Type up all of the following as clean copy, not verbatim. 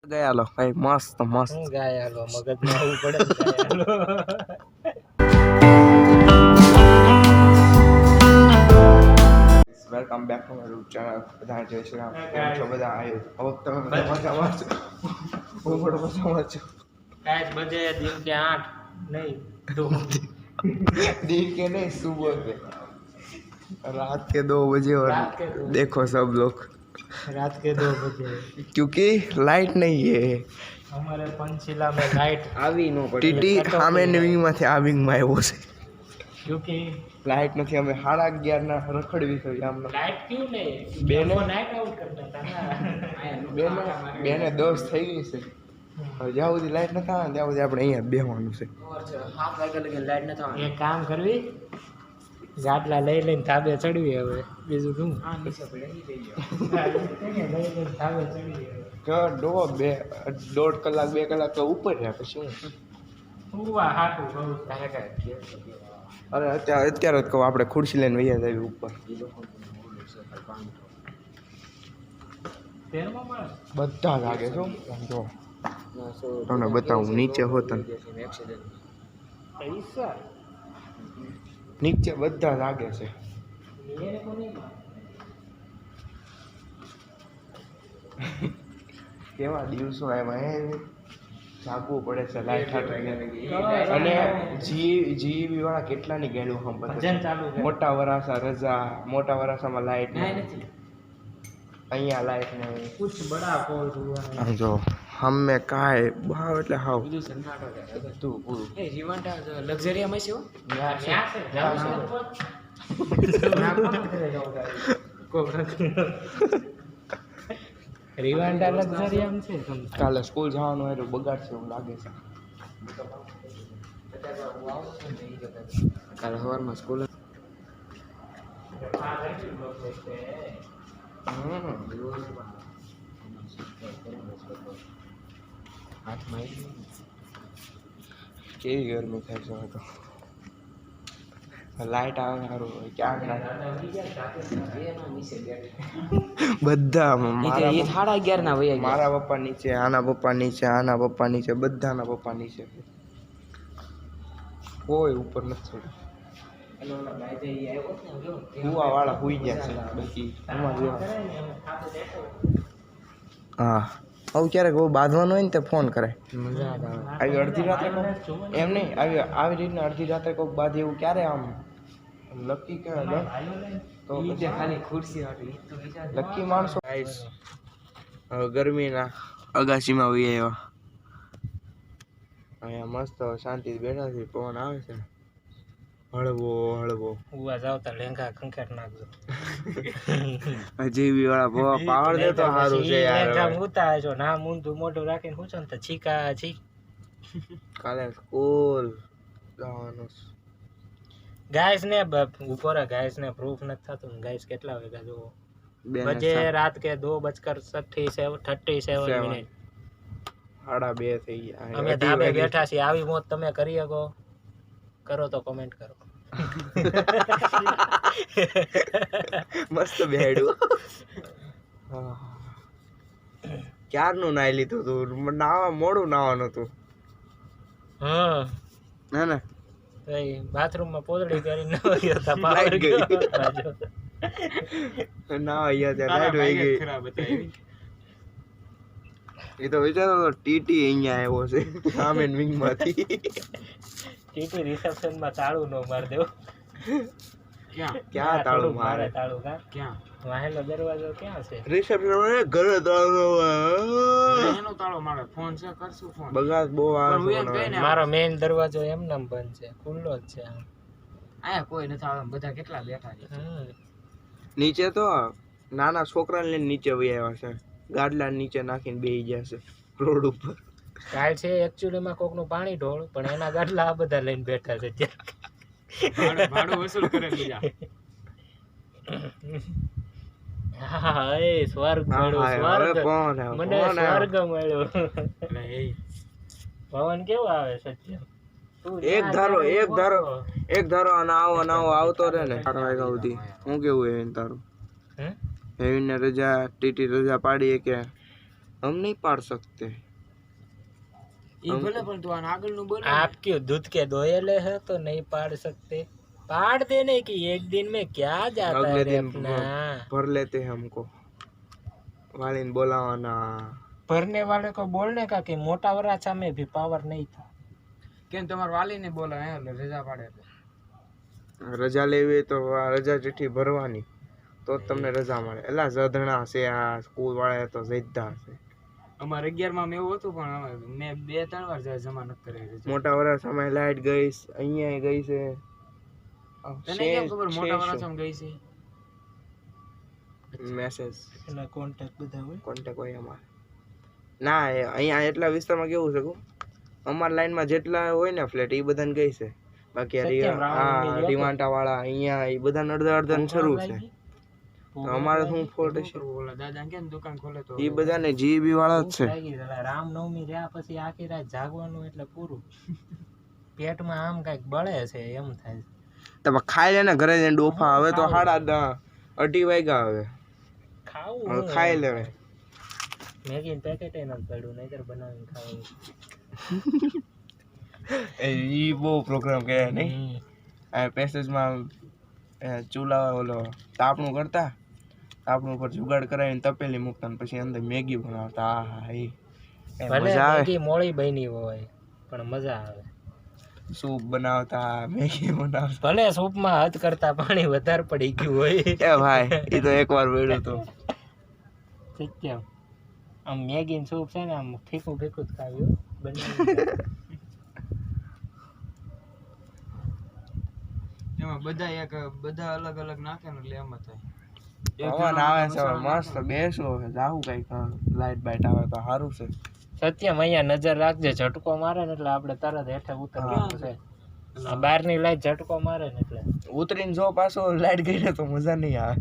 ગયા લો ભાઈ મસ્ત મસ્ત હું ગાય હાલો મગજમાં આવવું પડે ને ગાય હાલો. Welcome back to my YouTube channel. બધા જય શ્રી રામ. કેમ છો બધા? આવ્યો હવે તમે બધા મજામાં છો? હું પણ મજામાં છું. ગાઈસ બજે दिन के 8 नहीं 2 दिन के नहीं सुबह के रात के 2 बजे और रात के 2 देखो सब लोग रात के 2 बजे क्योंकि लाइट नहीं है. हमारे पंचशीला में लाइट આવી નો પડી ટીટી સામેની વિંગમાંથી આ વિંગમાં આવ્યો છે. क्योंकि લાઇટ નથી. અમે 11:30 ના રખડવી થઈ આમ लाइट क्यों नहीं બેને नाइट आउट करता था ना બેને 10 થઈ ગઈ છે. હવે જ્યાં સુધી લાઇટ નથી આવે ત્યાં સુધી આપણે અહીંયા બેસવાનું છે. और 7 વાગે લગી લાઈટ ન થવાની એક કામ કરવી ગાડલા લઈ લઈને ધાબે ચડવી હવે બીજું શું આ નીચે પડી ગઈ લઈ લઈને ધાબે ચડવી હવે દોઢ કલાક 2 કલાક તો ઉપર રહ્યા પછી શું. ઉવા હાટું બહુ તારે કાય અરે અત્યારે જ કહું આપણે ખુરશી લઈને વૈયા જઈએ ઉપર. તેરમાં માણસ બધા લાગે છો જો તમને બતાવું નીચે હોત પૈસા નીચે બધા લાગે છે. એને કોની કેવા દિવસો આવ્યા જાગવું પડે છે લાઈટ અને જીઈબી વાળા કેટલાની ગેડું હમ ભજન ચાલુ છે મોટા વરાસા રજા મોટા વરાસામાં લાઈટ નથી અહીંયા લાઈટ નહીં. कुछ बड़ा कॉल हुआ है જો હમે કાય ભાવ એટલે હાવ બીજું સન્નાટો છે બધું પૂરું. એ રીવાન્ટા લક્ઝરીમાં છે હો ન્યા છે. જાવ છે રીવાન્ટા લક્ઝરીયમ છે કાલે સ્કૂલ જવાનું હોય તો બગાડશે એવું લાગે છે. કાલે સવારમાં સ્કૂલ કેવી ગરમી થાય છે હવે તો. લાઈટ આવે સારું હોય ક્યાં બધા મારા પપ્પા નીચે આના પપ્પા નીચે આના પપ્પા નીચે બધાના પપ્પા નીચે કોઈ ઉપર નથી. કુવા વાળા હુઈ ગયા છે બાકી હા આવું ક્યારેક બહુ બાંધવાનું હોય ને તે ફોન કરે. આવી અડધી રાત્રે એમ નહીં આવી રીતના અડધી રાત્રે કોઈક બાંધે એવું ક્યારે આમ લકી કે તો ખાલી ખુરશી લકી માણસો ગરમીના અગાસીમાં વહી આવ્યા. અહીંયા મસ્ત શાંતિથી બેઠા છે. પવન આવે છે હળવો હળવો. ઉવા જાવ તો લેંગા ખંખેટ નાખજો જીબી વાળા બહુ પાવર દે તો સારું છે યાર. લેંગા મૂતા છો ના મૂંધું મોઢું રાખીને પૂછો ને તો છીકા છી કાલે સ્કૂલ જવાનું. ગાઈસ ને ઉપર ગાઈસ ને પ્રૂફ નથી થતું. ગાઈસ કેટલા વાગ્યા જુઓ બજે રાત કે 2:37 મિનિટ 2:30 થઈ ગયા. અમે ધાબે બેઠા છીએ. આવી મોત તમે કરી શકો કરો તો કોમેન્ટ કરો. મસ્ત બેડું ક્યારનું નાઈ લીધું તું? નાવા મોડું નાવાનું હતું. હા ના ના બાથરૂમ માં પોદડી કરીને નવાયો હતા પાવર ગઈ. ગયો ના અહીંયા ત્યાં લાઈટ વહી ગઈ. એ તો વિચારો તો ટીટી અહીંયા આવ્યો છે સામે વિંગ માંથી. ટીટી રિસેપ્શન માં તાળું નો માર દેવો. ક્યાં તાળું મારે? તાળું ક્યાં વાહેલો દરવાજો ક્યાં છે? રિસેપ્શન ઘરે તાળું એનો તાળો મારે ફોન છે કરશું ફોન બગાડ બહુ આવે. મારો મેઇન દરવાજો એમ નામ બંધ છે ખુલ્લો જ છે. આયા કોઈ નથી આવે બધા કેટલા બેઠા છે. નીચે તો નાના છોકરાને લઈને નીચે વહી આવ્યા છે. ગાડલા નીચે નાખીને બેસી ગયા છે રોડ ઉપર. કાલ છે એકચ્યુઅલી માં કોક નું પાણી ઢોળ પણ એના ગાડલા આ બધા લઈને બેઠા છે ભાડું વસૂલ કરે બીજા. હા એ સ્વર્ગ મળ્યો સ્વર્ગ મને સ્વર્ગ મળ્યો. પવન કેવો આવે સત્ય એક ધારો આવો આવતો રહે ને 4 વાગ્યા સુધી. હું કેવું એવી તારું? એવીને રજા ટીટી રજા પાડીએ કે हम नहीं पाड़ सकते ये बोले पर तू આગળનું બોલ आप क्यों दूध के दोयले है तो नहीं पाड़ सकते पाड़ देने की एक दिन में क्या जाता अगले है रे दिन अपना भर लेते हैं हमको वालिन बोलावाना भरने वाले को बोलने का कि मोटा वराछा में भी पावर नहीं था કેમ તમાર વાલીને બોલા હે એટલે રજા પાડે રજા લેવી તો આ રજા ચિઠ્ઠી ભરવાની તો જ તમને રજા મળે એલા જધણા છે આ સ્કૂલ વાળા તો જઈતા છે અમારે 11 માં એવું હતું પણ મેં 2-3 વાર જમા ન કરી મોટા વરાછામાં લાઈટ ગઈ અહીંયા ગઈ છે તને કેમ ખબર મોટા વરાછામાં ગઈ છે મેસેજ એના કોન્ટેક્ટ બધા હોય કોન્ટેક્ટ હોય અમારે ના અહીંયા એટલા વિસ્તારમાં કેવું છે અમાર લાઈનમાં જેટલા હોય ને ફ્લેટ એ બધાને ગઈ છે બાકી રીવાંટા વાળા અહીંયા એ બધા અડધા અડધા શરૂ છે તો અમારે શું ફોલ્ટ છે ઓલા દાદા કેમ દુકાન ખોલે તો એ બધાને જીબી વાળા જ છે રામનવમી રહ્યા પછી આખી રાત જાગવાનું એટલે પૂરું પેટમાં આમ કઈક બળે છે એમ થાય તમે ખાઈ લે ને ઘરે જઈને ડોફા હવે તો 2:30 વાગ્યા હવે ખાવું ખાઈ લેવે મેગી પેકેટ એ નથી પડ્યું નહીતર બનાવીને ખાવું ઈ બહુ પ્રોગ્રામ કે નહીં આ પેસેજમાં ચૂલા ઓલો તાપણું કરતા તાપણું ઉપર જુગાડ કરાવીને તપેલી મૂકતા ને પછી અંદર મેગી બનાવતા આહા એ મજા આવે મેગી મોળી બની હોય પણ મજા આવે સૂપ બનાવતા મેગી બનાવતા ભલે સૂપમાં હદ કરતા પાણી વધારે પડી ગયું હોય એ ભાઈ એ તો એકવાર વેડ્યું તો ઠીક છે આમ મેગી સૂપ છે ને આમ ફીકું ફીકું જ ખાવ્યું એમાં બધા અલગ અલગ નાખે ને એટલે એમ થાય પવન આવે છે મસ્ત બેસો જાવું કઈક લાઈટ બાઈટ આવે તો સારું છે સત્યમ અહીંયા નજર રાખજે ઝટકો મારે ને એટલે આપણે તરત હેઠે ઉતરવાનું છે આ બહારની લાઈટ ઝટકો મારે ને એટલે ઉતરીને જો પાછો લાઈટ ગઈ ને તો મજા નહીં આવે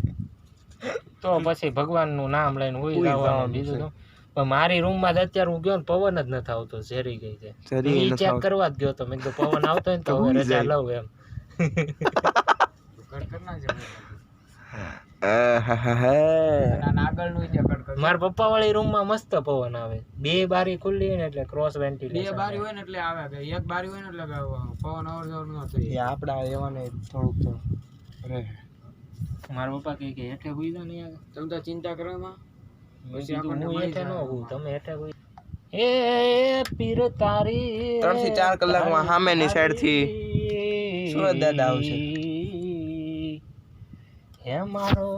તો પછી ભગવાનનું નામ લઈને હુઈ જવાનું બીજું તો પણ મારી રૂમમાં જ અત્યારે હું ગયો ને પવન જ નથી આવતો ઝેરી ગઈ છે ચેક કરવા જ ગયો તો મેં કીધું પવન આવતો હોય ને તો હવે રજા લઉં એમ મારા પપ્પા વાળી રૂમ માં મસ્ત પવન આવે 2 બારી ખુલ્લી હોય ને એટલે ક્રોસ વેન્ટિલેશન 2 બારી હોય ને એટલે આવે કે 1 બારી હોય ને એટલે પવન અવર જવર ન થાય આપડા એવાને થોડુંક રહે મારા પપ્પા કહે કે હેઠે હુઈ જા નહીં આવે તમે તો ચિંતા કરો એમાં પછી આપણને હેઠે ન હું તમે હેઠે હુઈ એ પીર તારી 3 થી 4 કલાકમાં સામેની સાઈડ થી સુરત દાદા આવશે હે મારો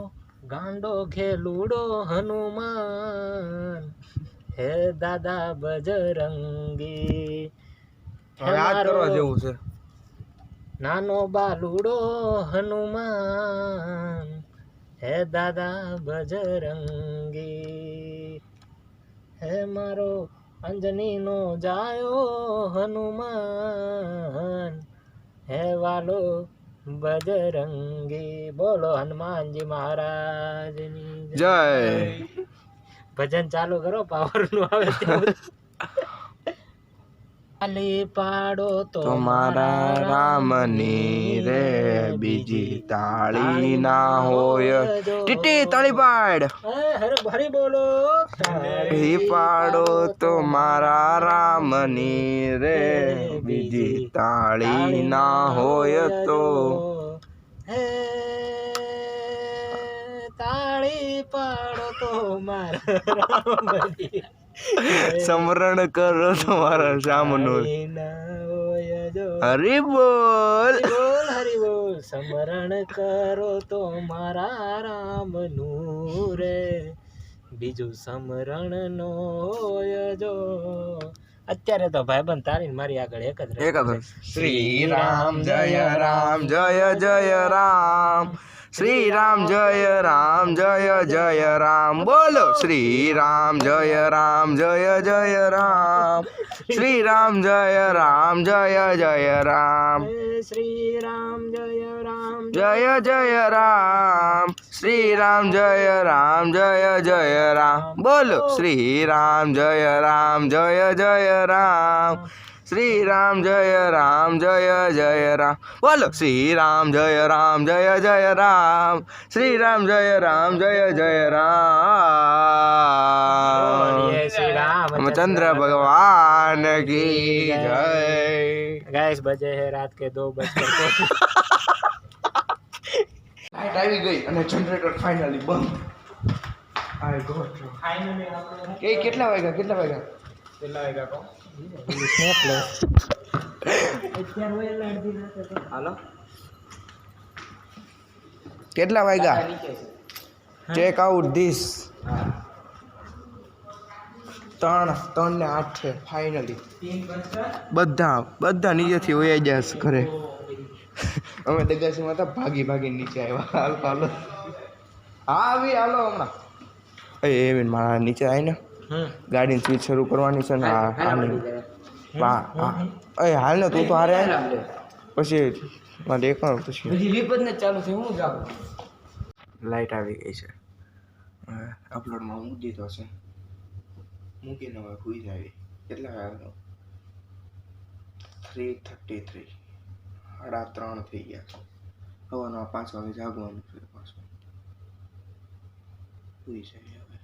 ગાંડો ખેલુડો હનુમાન હે દાદા બજરંગી યાદ કરવા જેવું છે નાનો બાલુડો હનુમાન હે દાદા બજરંગી હે મારો અંજની નો જાયો હનુમાન હે વાલો બજરંગી બોલો હનુમાનજી મહારાજની જય ભજન ચાલુ કરો પાવર નું આવે તાલી પાડો તો મારા રામની રે બીજી તાળી ના હોય ટીટી તાળી પાડ હરી બોલો તાળી પાડો તો મારા રામની રે બીજી તાળી ના હોય તો હે તાળી પાડો તો મારા રામની સમરણ કરો તમારા શામનું હરી બોલ હરી બોલ સમરણ કરો તો મારા રામનું રે બીજું સમરણ નો જો અત્યારે તો ભાઈબંધ તારી મારી આગળ એક જ શ્રી રામ જય રામ જય જય રામ શ્રી રામ જય રામ જય જય રામ બોલો શ્રી રામ જય રામ જય જય રામ શ્રી રામ જય રામ જય જય રામ શ્રી રામ જય રામ જય જય રામ શ્રી રામ જય રામ જય જય રામ બોલો શ્રી રામ જય રામ જય જય રામ શ્રી રામ જય રામ બોલો શ્રી રામ જય રામ શ્રી રામ જય રામ બોલીએ શ્રી રામચંદ્ર ભગવાન કી જય गैस बजे है रात के 2:05 લાઈટ આવી ગઈ અને જનરેટર ફાઇનલી બંધ આઈ ગોટ फाइनली આપણે કે કેટલા વાગ્યા કેટલા વાગ્યા કહો સ્નેપ લે અત્યાર હોય એટલે અડધી રાતે તો હાલો કેટલા વાગ્યા ચેક આઉટ ધીસ 3 ને 8 છે ફાઇનલી બધા નીચેથી વયા ગયા છે ઘરે અમે દગાસીમાં હતા ભાગી નીચે આવ્યા હાલો હાલો હમણાં એ મારા નીચે આવીને ગાડીની સ્વિચ શરૂ કરવાની છે ને આની હાલ ને તું તો હારે આય ને પછી મારે દેખાડું પછી ચાલુ છે હું જાઉં લાઈટ આવી ગઈ છે અપલોડમાં મૂકી દીધો છે મૂકીને હવે સુઈ જાય કેટલા વાગ્યા 3:33 3:30 થઈ ગયા છે સવારના 5 વાગે જાગવાનું છે પાછું સુઈ જાય હવે